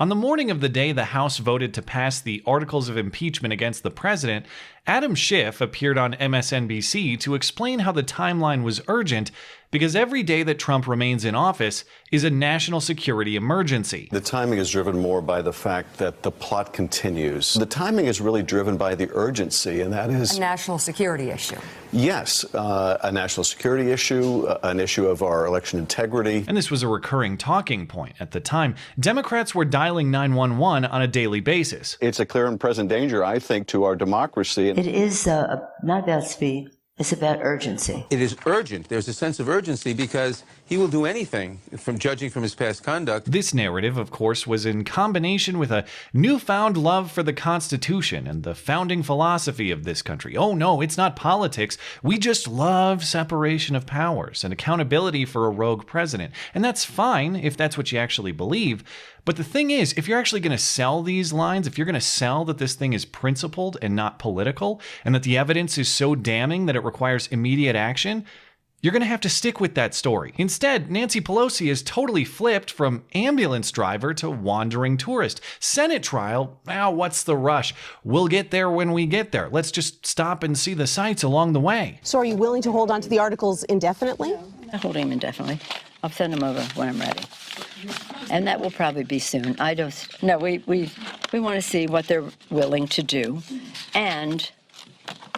On the morning of the day the House voted to pass the articles of impeachment against the president, Adam Schiff appeared on MSNBC to explain how the timeline was urgent because every day that Trump remains in office is a national security emergency. The timing is driven more by the fact that the plot continues. The timing is really driven by the urgency, and that is a national security issue. Yes, a national security issue, an issue of our election integrity. And this was a recurring talking point at the time. Democrats were dialing 911 on a daily basis. It's a clear and present danger, I think, to our democracy. It is not about speed. It's about urgency. It is urgent. There's a sense of urgency because he will do anything, from judging from his past conduct. This narrative, of course, was in combination with a newfound love for the Constitution and the founding philosophy of this country. Oh no, it's not politics. We just love separation of powers and accountability for a rogue president. And that's fine if that's what you actually believe. But the thing is, if you're actually going to sell these lines, if you're going to sell that this thing is principled and not political, and that the evidence is so damning that it requires immediate action, you're going to have to stick with that story. Instead, Nancy Pelosi is totally flipped from ambulance driver to wandering tourist. Senate trial, now what's the rush? We'll get there when we get there. Let's just stop and see the sights along the way. So are you willing to hold on to the articles indefinitely? I'm holding them indefinitely. I'll send them over when I'm ready. And that will probably be soon. We want to see what they're willing to do and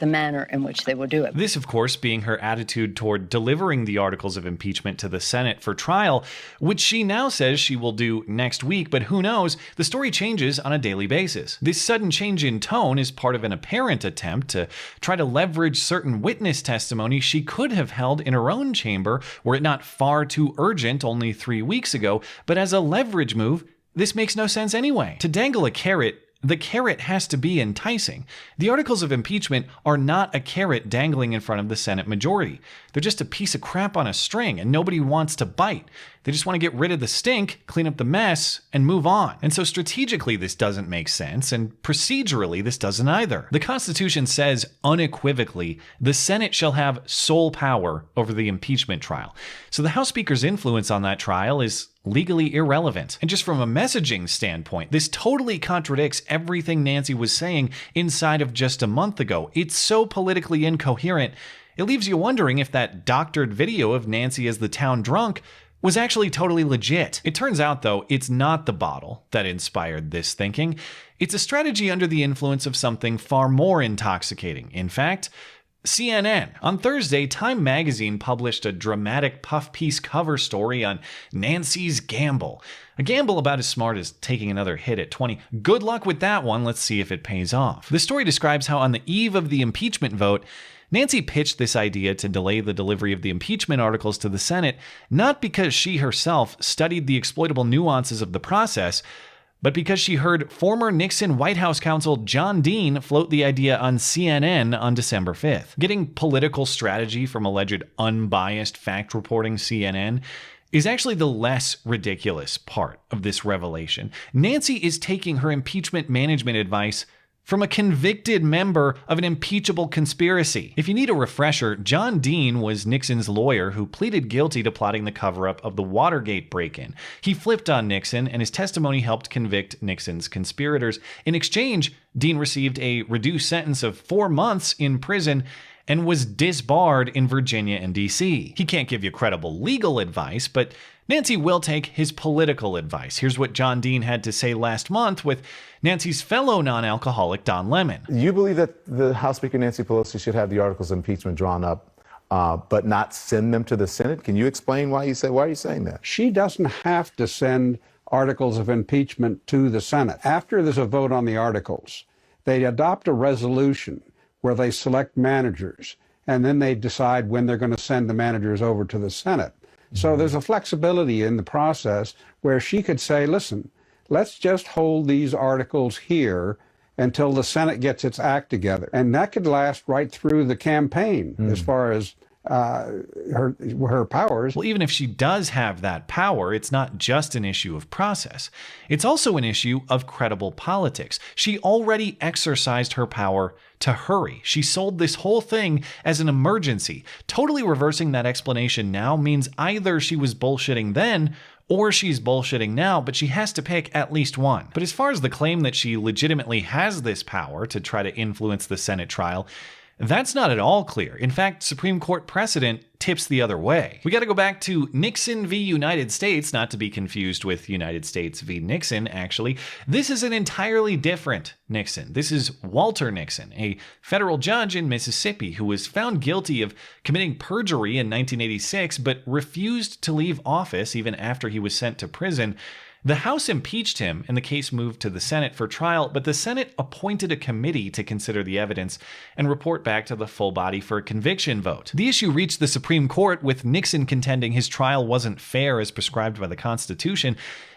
the manner in which they will do it. This, of course, being her attitude toward delivering the articles of impeachment to the Senate for trial, which she now says she will do next week, but who knows, the story changes on a daily basis. This sudden change in tone is part of an apparent attempt to try to leverage certain witness testimony she could have held in her own chamber were it not far too urgent only 3 weeks ago, but as a leverage move, this makes no sense anyway. To dangle a carrot, the carrot has to be enticing. The articles of impeachment are not a carrot dangling in front of the Senate majority. They're just a piece of crap on a string, and nobody wants to bite. They just want to get rid of the stink, clean up the mess, and move on. And so strategically, this doesn't make sense, and procedurally, this doesn't either. The Constitution says unequivocally, the Senate shall have sole power over the impeachment trial. So the House Speaker's influence on that trial is legally irrelevant. And just from a messaging standpoint, this totally contradicts everything Nancy was saying inside of just a month ago. It's so politically incoherent, it leaves you wondering if that doctored video of Nancy as the town drunk was actually totally legit. It turns out, though, it's not the bottle that inspired this thinking. It's a strategy under the influence of something far more intoxicating. In fact, CNN. On Thursday, Time magazine published a dramatic puff piece cover story on Nancy's gamble. A gamble about as smart as taking another hit at 20. Good luck with that one. Let's see if it pays off. The story describes how on the eve of the impeachment vote, Nancy pitched this idea to delay the delivery of the impeachment articles to the Senate, not because she herself studied the exploitable nuances of the process, but because she heard former Nixon White House counsel John Dean float the idea on CNN on December 5th. Getting political strategy from alleged unbiased fact reporting CNN is actually the less ridiculous part of this revelation. Nancy is taking her impeachment management advice from a convicted member of an impeachable conspiracy. If you need a refresher, John Dean was Nixon's lawyer who pleaded guilty to plotting the cover-up of the Watergate break-in. He flipped on Nixon, and his testimony helped convict Nixon's conspirators. In exchange, Dean received a reduced sentence of 4 months in prison and was disbarred in Virginia and D.C. He can't give you credible legal advice, but Nancy will take his political advice. Here's what John Dean had to say last month with Nancy's fellow non-alcoholic Don Lemon. You believe that the House Speaker Nancy Pelosi should have the articles of impeachment drawn up, but not send them to the Senate? Can you explain why are you saying that? She doesn't have to send articles of impeachment to the Senate. After there's a vote on the articles, they adopt a resolution where they select managers, and then they decide when they're going to send the managers over to the Senate. So there's a flexibility in the process where she could say, listen, let's just hold these articles here until the Senate gets its act together. And that could last right through the campaign as far as her powers. Well, even if she does have that power, it's not just an issue of process. It's also an issue of credible politics. She already exercised her power to hurry. She sold this whole thing as an emergency. Totally reversing that explanation now means either she was bullshitting then, or she's bullshitting now, but she has to pick at least one. But as far as the claim that she legitimately has this power to try to influence the Senate trial, that's not at all clear. In fact, Supreme Court precedent tips the other way. We got to go back to Nixon v. United States, not to be confused with United States v. Nixon, actually. This is an entirely different Nixon. This is Walter Nixon, a federal judge in Mississippi who was found guilty of committing perjury in 1986, but refused to leave office even after he was sent to prison. The House impeached him and the case moved to the Senate for trial, but the Senate appointed a committee to consider the evidence and report back to the full body for a conviction vote. The issue reached the Supreme Court, with Nixon contending his trial wasn't fair as prescribed by the Constitution.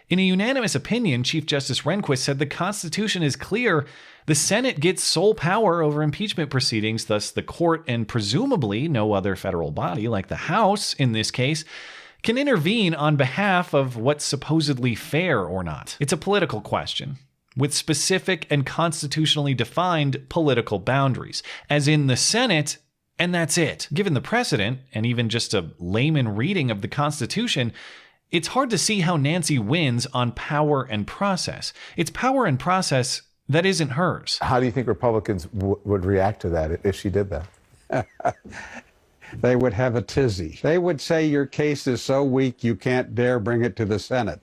In a unanimous opinion, Chief Justice Rehnquist said the Constitution is clear. The Senate gets sole power over impeachment proceedings, thus the court, and presumably no other federal body, like the House in this case, can intervene on behalf of what's supposedly fair or not. It's a political question with specific and constitutionally defined political boundaries, as in the Senate, and that's it. Given the precedent, and even just a layman reading of the Constitution, it's hard to see how Nancy wins on power and process. It's power and process that isn't hers. How do you think Republicans would react to that if she did that? They would have a tizzy. They would say your case is so weak you can't dare bring it to the Senate.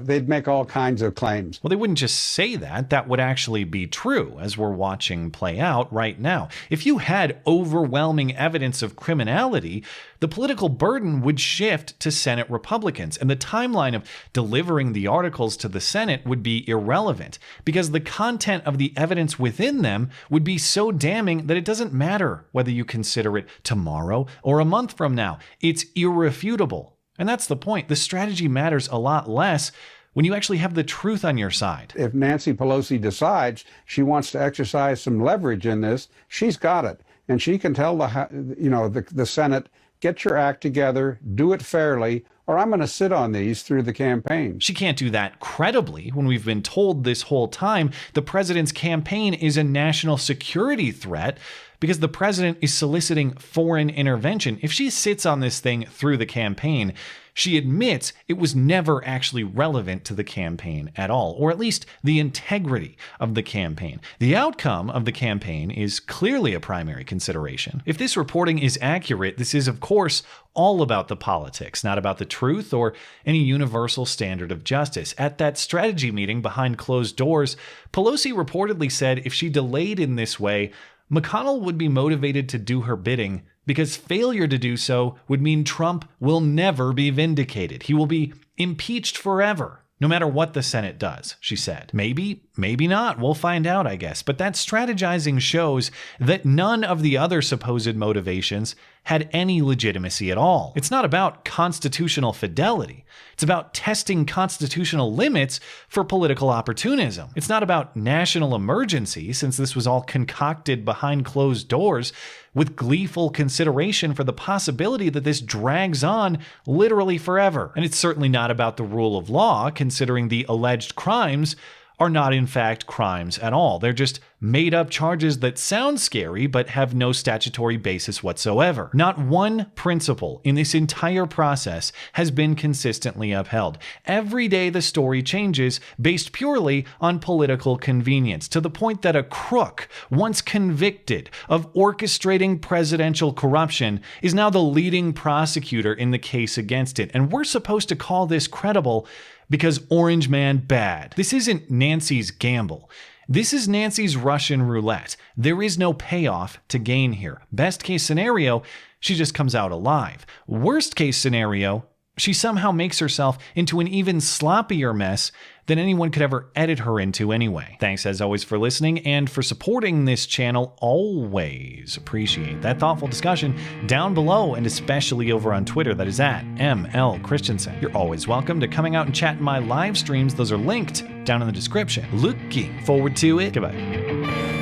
They'd make all kinds of claims. Well, they wouldn't just say that. That would actually be true, as we're watching play out right now. If you had overwhelming evidence of criminality, the political burden would shift to Senate Republicans, and the timeline of delivering the articles to the Senate would be irrelevant, because the content of the evidence within them would be so damning that it doesn't matter whether you consider it tomorrow or a month from now. It's irrefutable. And that's the point. The strategy matters a lot less when you actually have the truth on your side. If Nancy Pelosi decides she wants to exercise some leverage in this, she's got it. And she can tell the Senate, get your act together, do it fairly, or I'm going to sit on these through the campaign. She can't do that credibly when we've been told this whole time the president's campaign is a national security threat because the president is soliciting foreign intervention. If she sits on this thing through the campaign, she admits it was never actually relevant to the campaign at all, or at least the integrity of the campaign. The outcome of the campaign is clearly a primary consideration. If this reporting is accurate, this is, of course, all about the politics, not about the truth or any universal standard of justice. At that strategy meeting behind closed doors, Pelosi reportedly said if she delayed in this way, McConnell would be motivated to do her bidding because failure to do so would mean Trump will never be vindicated. He will be impeached forever, no matter what the Senate does, she said. Maybe, maybe not. We'll find out, I guess. But that strategizing shows that none of the other supposed motivations had any legitimacy at all. It's not about constitutional fidelity. It's about testing constitutional limits for political opportunism. It's not about national emergency, since this was all concocted behind closed doors with gleeful consideration for the possibility that this drags on literally forever. And it's certainly not about the rule of law, considering the alleged crimes are not in fact crimes at all. They're just made up charges that sound scary but have no statutory basis whatsoever. Not one principle in this entire process has been consistently upheld. Every day the story changes based purely on political convenience, to the point that a crook once convicted of orchestrating presidential corruption is now the leading prosecutor in the case against it. And we're supposed to call this credible because Orange Man bad. This isn't Nancy's gamble. This is Nancy's Russian roulette. There is no payoff to gain here. Best case scenario, she just comes out alive. Worst case scenario, she somehow makes herself into an even sloppier mess than anyone could ever edit her into anyway. Thanks as always for listening and for supporting this channel. Always appreciate that thoughtful discussion down below, and especially over on Twitter. That is at ML Christiansen. You're always welcome to coming out and chat in my live streams. Those are linked down in the description. Looking forward to it. Goodbye.